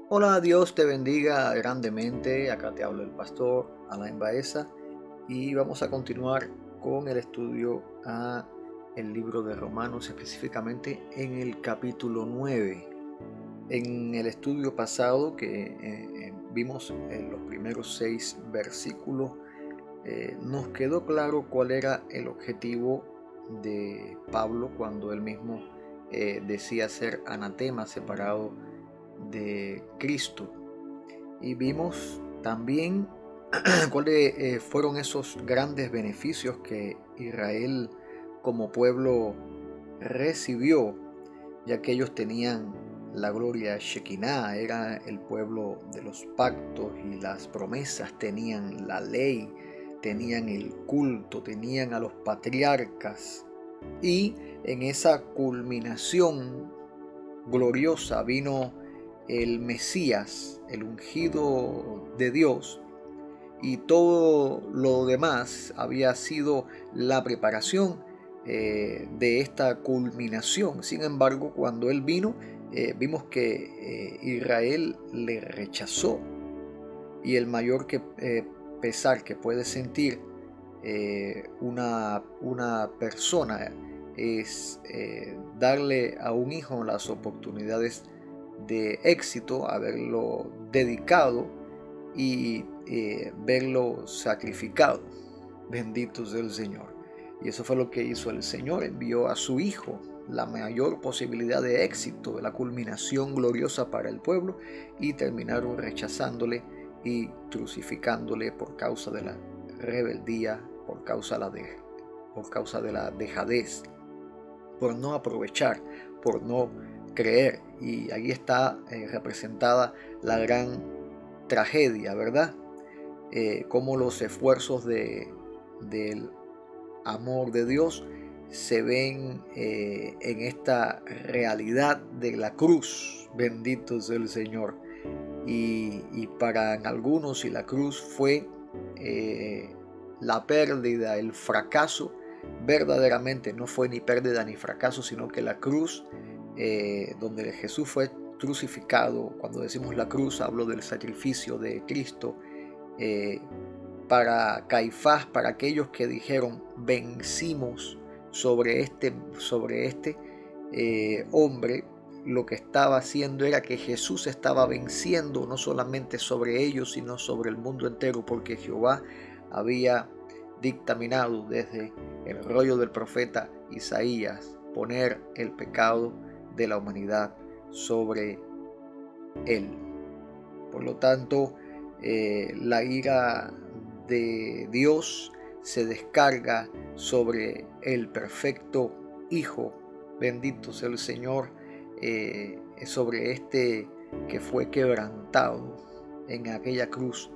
Hola, Dios te bendiga grandemente. Acá te habla el pastor Alain Baeza y vamos a continuar con el estudio a el libro de Romanos, específicamente en el capítulo 9. En el estudio pasado que vimos en los primeros 6 versículos, nos quedó claro cuál era el objetivo de Pablo cuando él mismo decía ser anatema, separado de Cristo. Y vimos también cuáles fueron esos grandes beneficios que Israel como pueblo recibió, ya que ellos tenían la gloria Shekinah, era el pueblo de los pactos y las promesas, tenían la ley, tenían el culto, tenían a los patriarcas. Y en esa culminación gloriosa vino el Mesías, el ungido de Dios, y todo lo demás había sido la preparación de esta culminación. Sin embargo, cuando Él vino, vimos que Israel le rechazó, y el mayor pesar que puede sentir una persona es darle a un hijo las oportunidades de éxito, haberlo dedicado y verlo sacrificado. Bendito sea el Señor. Y eso fue lo que hizo el Señor, envió a su hijo, la mayor posibilidad de éxito, de la culminación gloriosa para el pueblo, y terminaron rechazándole y crucificándole por causa de la rebeldía, por causa de la dejadez, por no aprovechar, por no creer. Y ahí está representada la gran tragedia, ¿verdad? Cómo los esfuerzos del amor de Dios se ven en esta realidad de la cruz. Bendito sea el Señor. Y para algunos, si la cruz fue eh, la pérdida, el fracaso, verdaderamente no fue ni pérdida ni fracaso, sino que la cruz, donde Jesús fue crucificado. Cuando decimos la cruz, hablo del sacrificio de Cristo. eh, para Caifás, para aquellos que dijeron vencimos sobre este hombre, lo que estaba haciendo era que Jesús estaba venciendo no solamente sobre ellos, sino sobre el mundo entero, porque Jehová había dictaminado desde el rollo del profeta Isaías poner el pecado de la humanidad sobre él. Por lo tanto, la ira de Dios se descarga sobre el perfecto Hijo, bendito sea el Señor, sobre este que fue quebrantado en aquella cruz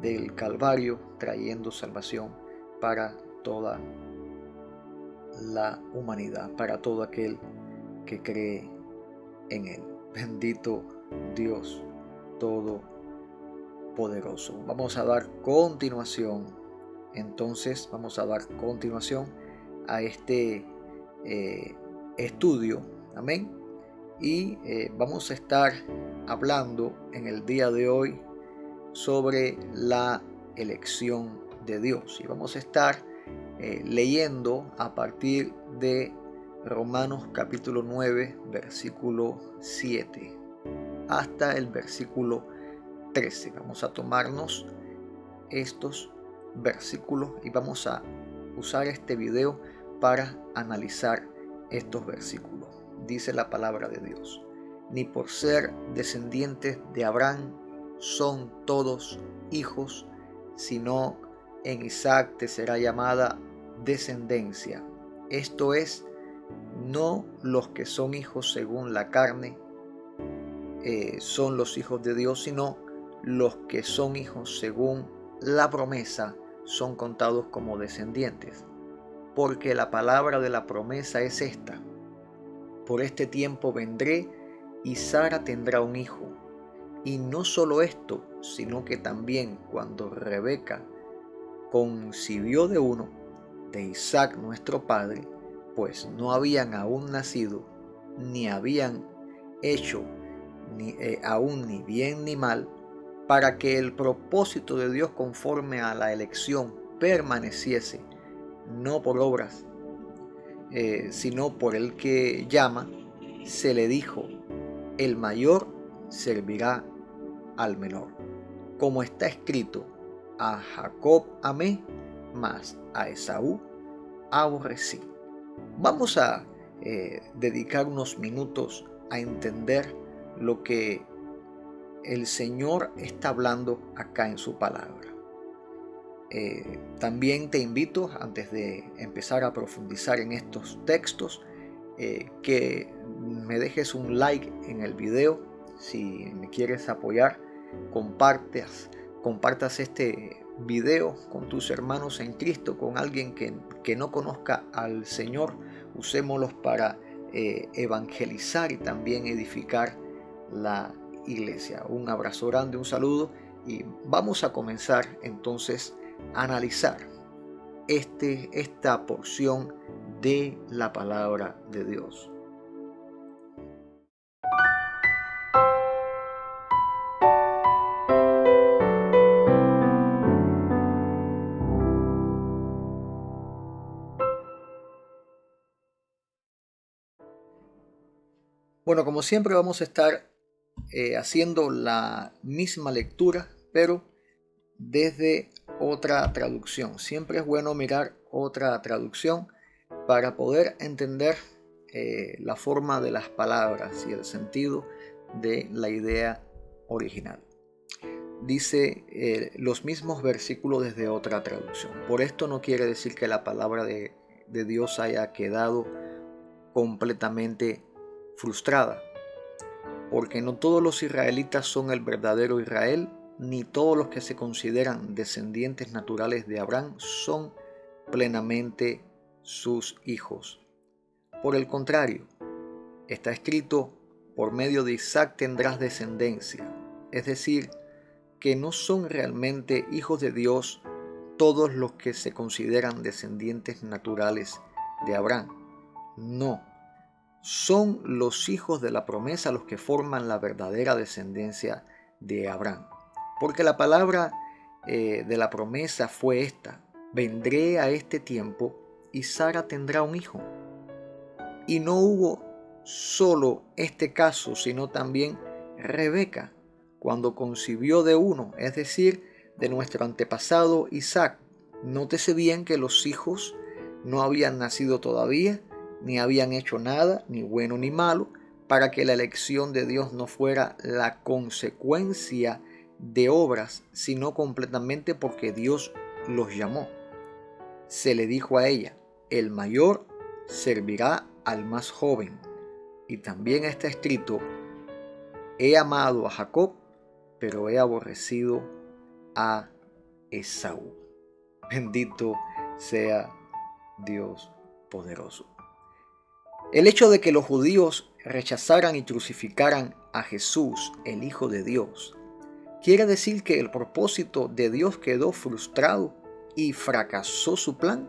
del Calvario, trayendo salvación para toda la humanidad, para todo aquel que cree en él. Bendito Dios Todopoderoso. Vamos a dar continuación a este estudio. Amén. Y vamos a estar hablando en el día de hoy sobre la elección de Dios. Y vamos a estar leyendo a partir de Romanos capítulo 9, versículo 7, hasta el versículo 13. Vamos a tomarnos estos versículos y vamos a usar este video para analizar estos versículos. Dice la palabra de Dios: ni por ser descendientes de Abraham son todos hijos, sino en Isaac te será llamada descendencia. Esto es, no los que son hijos según la carne son los hijos de Dios, sino los que son hijos según la promesa son contados como descendientes. Porque la palabra de la promesa es esta: por este tiempo vendré y Sara tendrá un hijo. Y no solo esto, sino que también cuando Rebeca concibió de uno, de Isaac nuestro padre, pues no habían aún nacido, ni habían hecho aún ni bien ni mal, para que el propósito de Dios conforme a la elección permaneciese, no por obras, sino por el que llama, se le dijo: el mayor servirá al menor. Como está escrito: a Jacob amé, mas a Esaú aborrecí. Vamos a dedicar unos minutos a entender lo que el Señor está hablando acá en su palabra. También te invito, antes de empezar a profundizar en estos textos, que me dejes un like en el video. Si me quieres apoyar, compartas este video con tus hermanos en Cristo, con alguien que no conozca al Señor. Usémoslos para evangelizar y también edificar la iglesia. Un abrazo grande, un saludo, y vamos a comenzar entonces a analizar esta porción de la palabra de Dios. Bueno, como siempre vamos a estar haciendo la misma lectura, pero desde otra traducción. Siempre es bueno mirar otra traducción para poder entender la forma de las palabras y el sentido de la idea original. Dice los mismos versículos desde otra traducción. Por esto no quiere decir que la palabra de Dios haya quedado completamente frustrada, porque no todos los israelitas son el verdadero Israel, ni todos los que se consideran descendientes naturales de Abraham son plenamente sus hijos. Por el contrario, está escrito: por medio de Isaac tendrás descendencia. Es decir, que no son realmente hijos de Dios todos los que se consideran descendientes naturales de Abraham. No, son los hijos de la promesa los que forman la verdadera descendencia de Abraham. Porque la palabra de la promesa fue esta: vendré a este tiempo y Sara tendrá un hijo. Y no hubo solo este caso, sino también Rebeca, cuando concibió de uno, es decir, de nuestro antepasado Isaac. Nótese bien que los hijos no habían nacido todavía, ni habían hecho nada, ni bueno ni malo, para que la elección de Dios no fuera la consecuencia de obras, sino completamente porque Dios los llamó. Se le dijo a ella: el mayor servirá al más joven. Y también está escrito: he amado a Jacob, pero he aborrecido a Esaú. Bendito sea Dios poderoso. El hecho de que los judíos rechazaran y crucificaran a Jesús, el Hijo de Dios, quiere decir que el propósito de Dios quedó frustrado y fracasó su plan.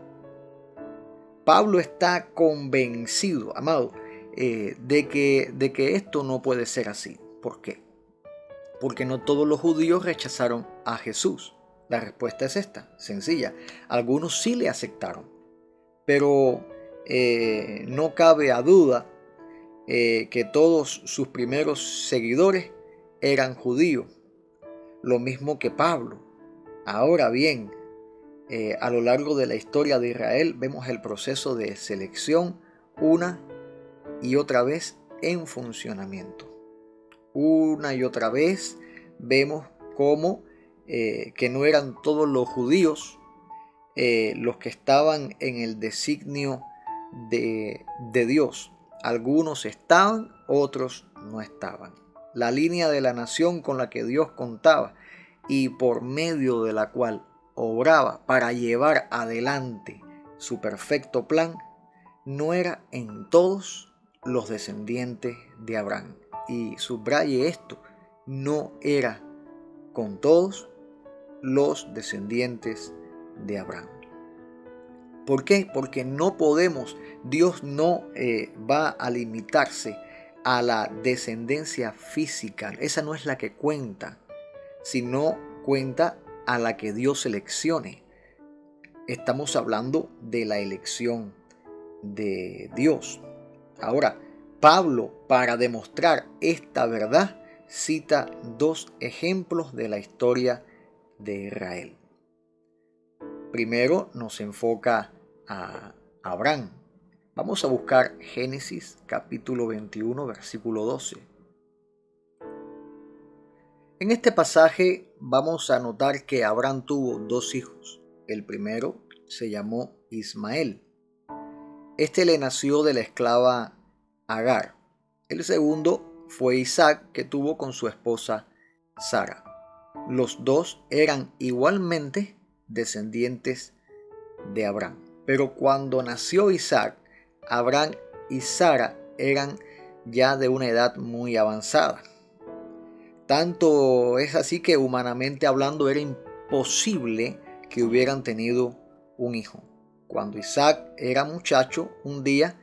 Pablo está convencido, amado, de que esto no puede ser así. ¿Por qué? Porque no todos los judíos rechazaron a Jesús. La respuesta es esta, sencilla. Algunos sí le aceptaron, pero no cabe a duda que todos sus primeros seguidores eran judíos, lo mismo que Pablo. Ahora bien, a lo largo de la historia de Israel vemos el proceso de selección una y otra vez en funcionamiento. Una y otra vez vemos cómo que no eran todos los judíos los que estaban en el designio de Dios. Algunos estaban, otros no estaban. La línea de la nación con la que Dios contaba y por medio de la cual obraba para llevar adelante su perfecto plan no era en todos los descendientes de Abraham. Y subraye esto: no era con todos los descendientes de Abraham. ¿Por qué? Porque no podemos, Dios no va a limitarse a la descendencia física. Esa no es la que cuenta, sino cuenta a la que Dios seleccione. Estamos hablando de la elección de Dios. Ahora, Pablo, para demostrar esta verdad, cita dos ejemplos de la historia de Israel. Primero nos enfoca a Abraham. Vamos a buscar Génesis capítulo 21, versículo 12. En este pasaje vamos a notar que Abraham tuvo dos hijos. El primero se llamó Ismael. Este le nació de la esclava Agar. El segundo fue Isaac, que tuvo con su esposa Sara. Los dos eran igualmente descendientes de Abraham. Pero cuando nació Isaac, Abraham y Sara eran ya de una edad muy avanzada. Tanto es así que humanamente hablando era imposible que hubieran tenido un hijo. Cuando Isaac era muchacho, un día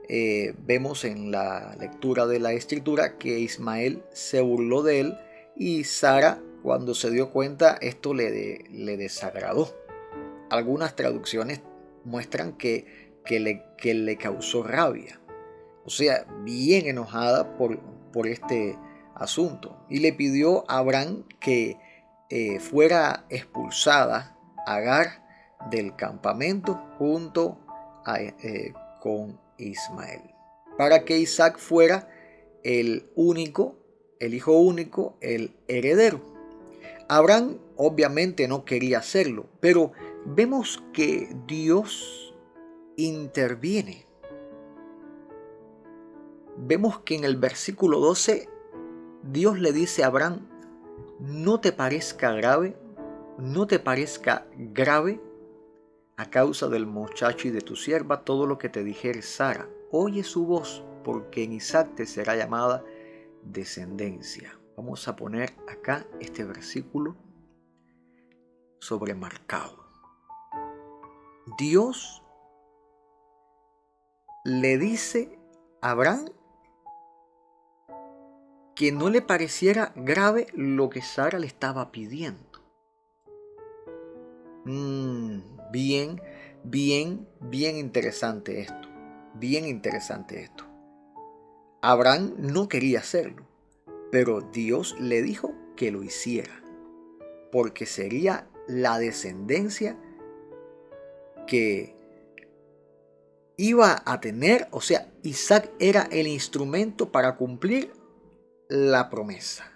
vemos en la lectura de la escritura que Ismael se burló de él y Sara, cuando se dio cuenta, esto le desagradó. Algunas traducciones muestran que le causó rabia, o sea, bien enojada por este asunto, y le pidió a Abraham que fuera expulsada Agar del campamento junto con Ismael, para que Isaac fuera el hijo único, el heredero. Abraham obviamente no quería hacerlo, pero vemos que Dios interviene. Vemos que en el versículo 12 Dios le dice a Abraham: no te parezca grave a causa del muchacho y de tu sierva todo lo que te dijere Sara. Oye su voz, porque en Isaac te será llamada descendencia. Vamos a poner acá este versículo sobremarcado. Dios le dice a Abraham que no le pareciera grave lo que Sara le estaba pidiendo. Bien interesante esto. Bien interesante esto. Abraham no quería hacerlo, pero Dios le dijo que lo hiciera, porque sería la descendencia que iba a tener, o sea, Isaac era el instrumento para cumplir la promesa.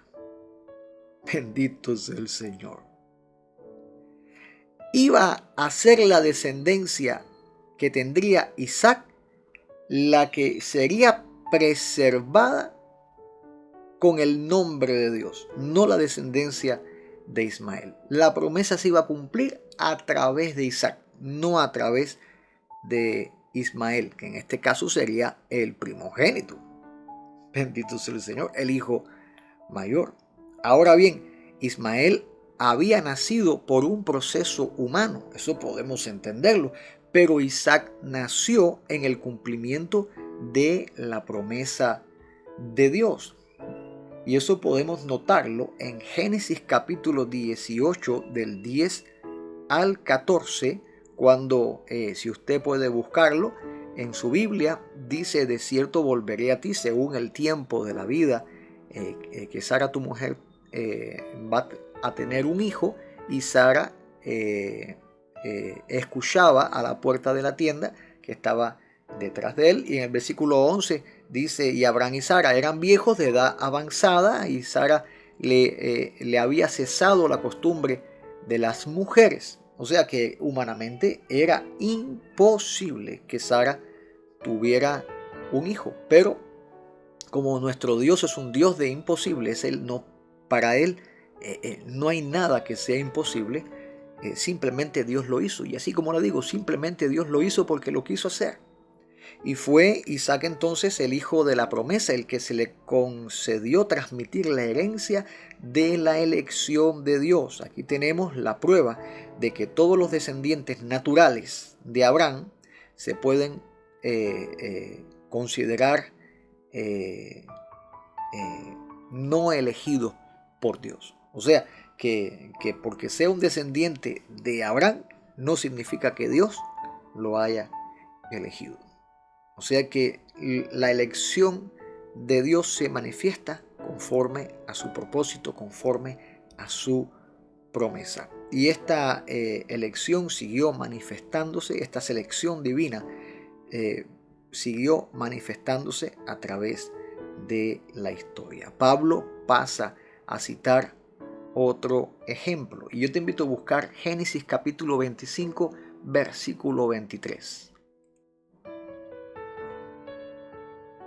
Bendito sea el Señor. Iba a ser la descendencia que tendría Isaac la que sería preservada con el nombre de Dios, no la descendencia de Ismael. La promesa se iba a cumplir a través de Isaac, no a través de Ismael, que en este caso sería el primogénito. Bendito sea el Señor, el hijo mayor. Ahora bien, Ismael había nacido por un proceso humano, eso podemos entenderlo, pero Isaac nació en el cumplimiento de la promesa de Dios. Y eso podemos notarlo en Génesis capítulo 18 del 10 al 14, cuando, si usted puede buscarlo en su Biblia, dice: de cierto volveré a ti según el tiempo de la vida, que Sara tu mujer va a tener un hijo. Y Sara escuchaba a la puerta de la tienda que estaba detrás de él. Y en el versículo 11 dice: y Abraham y Sara eran viejos de edad avanzada, y Sara le había cesado la costumbre de las mujeres. O sea que humanamente era imposible que Sara tuviera un hijo. Pero como nuestro Dios es un Dios de imposibles, para Él no hay nada que sea imposible. Simplemente Dios lo hizo. Y así como lo digo, simplemente Dios lo hizo porque lo quiso hacer. Y fue Isaac entonces el hijo de la promesa, el que se le concedió transmitir la herencia de la elección de Dios. Aquí tenemos la prueba de que todos los descendientes naturales de Abraham se pueden considerar eh, no elegidos por Dios. O sea, que porque sea un descendiente de Abraham no significa que Dios lo haya elegido. O sea que la elección de Dios se manifiesta conforme a su propósito, conforme a su promesa. Y esta elección siguió manifestándose, esta selección divina siguió manifestándose a través de la historia. Pablo pasa a citar otro ejemplo. Y yo te invito a buscar Génesis capítulo 25, versículo 23.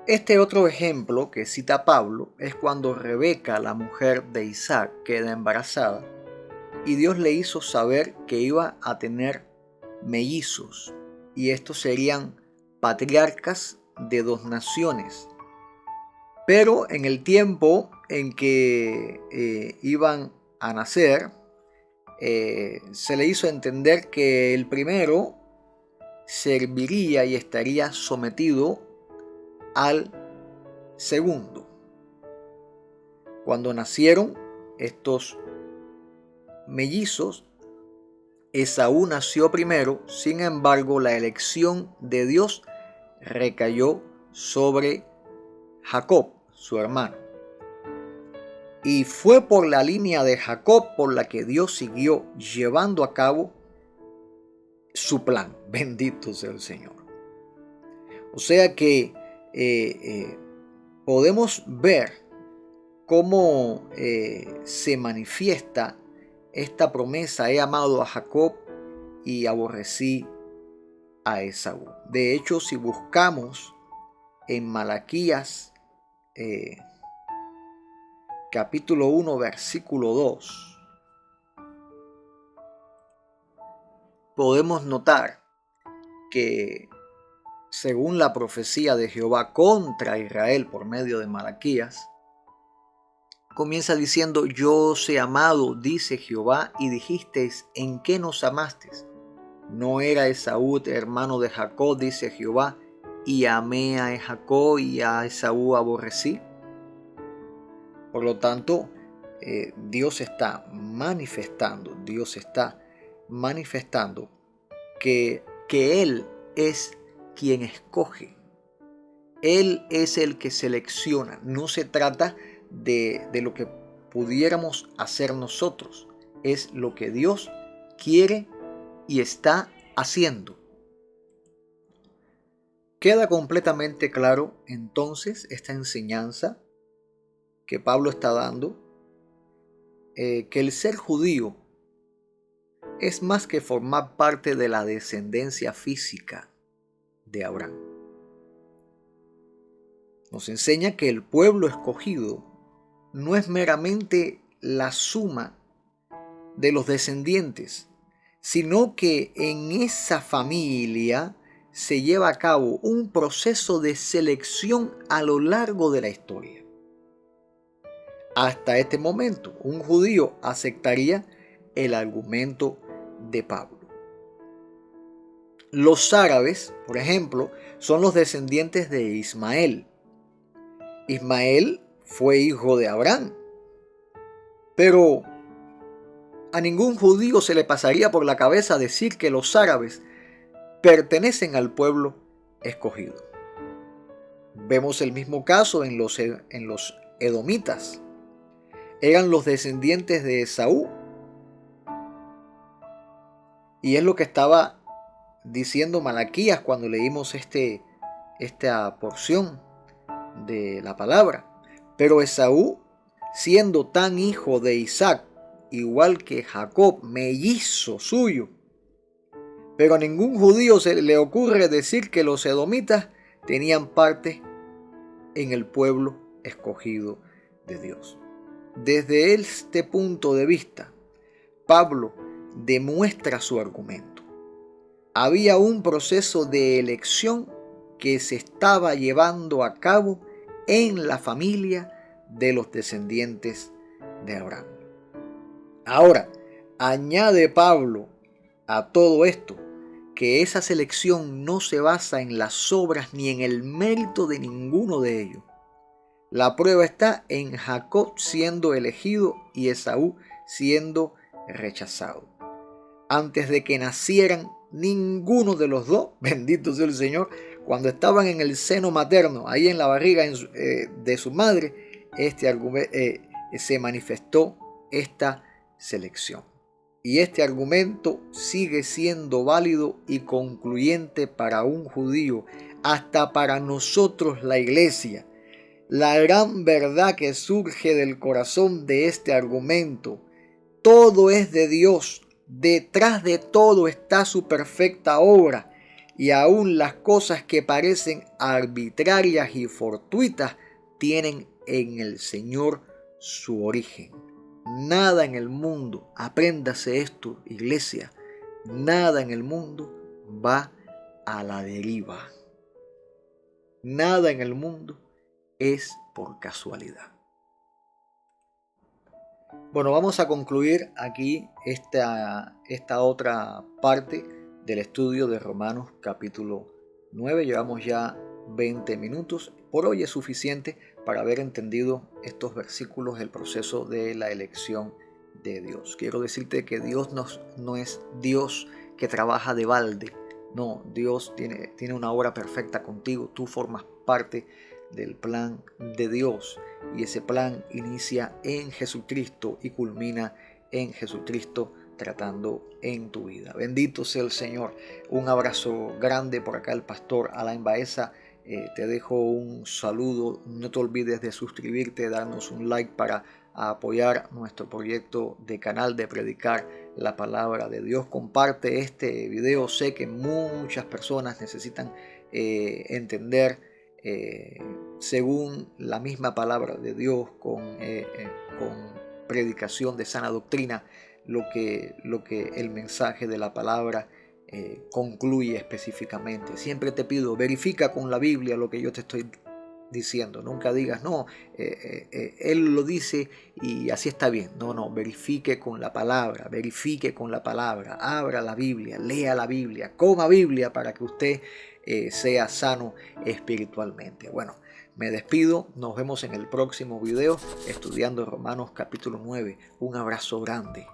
Este otro ejemplo que cita Pablo es cuando Rebeca, la mujer de Isaac, queda embarazada y Dios le hizo saber que iba a tener mellizos, y estos serían patriarcas de 2 naciones. Pero en el tiempo en que iban a nacer, se le hizo entender que el primero serviría y estaría sometido al segundo. Cuando nacieron estos mellizos, Esaú nació primero, sin embargo la elección de Dios recayó sobre Jacob, su hermano. Y fue por la línea de Jacob por la que Dios siguió llevando a cabo su plan. Bendito sea el Señor. O sea que podemos ver cómo se manifiesta esta promesa: he amado a Jacob y aborrecí a Esaú. De hecho, si buscamos en Malaquías capítulo 1, versículo 2, podemos notar que según la profecía de Jehová contra Israel por medio de Malaquías, comienza diciendo: yo os he amado, dice Jehová, y dijisteis, ¿en qué nos amasteis? ¿No era Esaú hermano de Jacob, dice Jehová, y amé a Jacob y a Esaú aborrecí? Por lo tanto, Dios está manifestando que Él es quien escoge. Él es el que selecciona. No se trata de lo que pudiéramos hacer nosotros. Es lo que Dios quiere y está haciendo. Queda completamente claro entonces esta enseñanza que Pablo está dando, que el ser judío es más que formar parte de la descendencia física de Abraham. Nos enseña que el pueblo escogido no es meramente la suma de los descendientes, sino que en esa familia se lleva a cabo un proceso de selección a lo largo de la historia. Hasta este momento, un judío aceptaría el argumento de Pablo. Los árabes, por ejemplo, son los descendientes de Ismael. Ismael fue hijo de Abraham, pero a ningún judío se le pasaría por la cabeza decir que los árabes pertenecen al pueblo escogido. Vemos el mismo caso en los edomitas. Eran los descendientes de Esaú. Y es lo que estaba diciendo Malaquías cuando leímos esta porción de la palabra. Pero Esaú, siendo tan hijo de Isaac, igual que Jacob, mellizo suyo. Pero a ningún judío se le ocurre decir que los edomitas tenían parte en el pueblo escogido de Dios. Desde este punto de vista, Pablo demuestra su argumento. Había un proceso de elección que se estaba llevando a cabo en la familia de los descendientes de Abraham. Ahora, añade Pablo a todo esto que esa selección no se basa en las obras ni en el mérito de ninguno de ellos, La prueba está en Jacob siendo elegido y Esaú siendo rechazado. Antes de que nacieran ninguno de los dos, bendito sea el Señor, cuando estaban en el seno materno, ahí en la barriga de su madre, se manifestó esta selección. Y este argumento sigue siendo válido y concluyente para un judío, hasta para nosotros la iglesia. La gran verdad que surge del corazón de este argumento: todo es de Dios. Detrás de todo está su perfecta obra, y aún las cosas que parecen arbitrarias y fortuitas tienen en el Señor su origen. Nada en el mundo, apréndase esto, iglesia, nada en el mundo va a la deriva. Nada en el mundo es por casualidad. Bueno, vamos a concluir aquí esta otra parte del estudio de Romanos capítulo 9. Llevamos ya 20 minutos. Por hoy es suficiente para haber entendido estos versículos del proceso de la elección de Dios. Quiero decirte que Dios no es Dios que trabaja de balde. No, Dios tiene una obra perfecta contigo. Tú formas parte del plan de Dios, y ese plan inicia en Jesucristo y culmina en Jesucristo tratando en tu vida. Bendito sea el Señor. Un abrazo grande por acá el pastor Alain Baeza. Te dejo un saludo. No te olvides de suscribirte, darnos un like para apoyar nuestro proyecto de canal de predicar la palabra de Dios. Comparte este video. Sé que muchas personas necesitan entender según la misma palabra de Dios, con predicación de sana doctrina, lo que el mensaje de la palabra concluye específicamente. Siempre te pido, verifica con la Biblia lo que yo te estoy diciendo. Nunca digas, no, él lo dice y así está bien. No, verifique con la palabra, abra la Biblia, lea la Biblia, coma Biblia para que usted sea sano espiritualmente. Bueno, me despido, nos vemos en el próximo video estudiando Romanos capítulo 9. Un abrazo grande.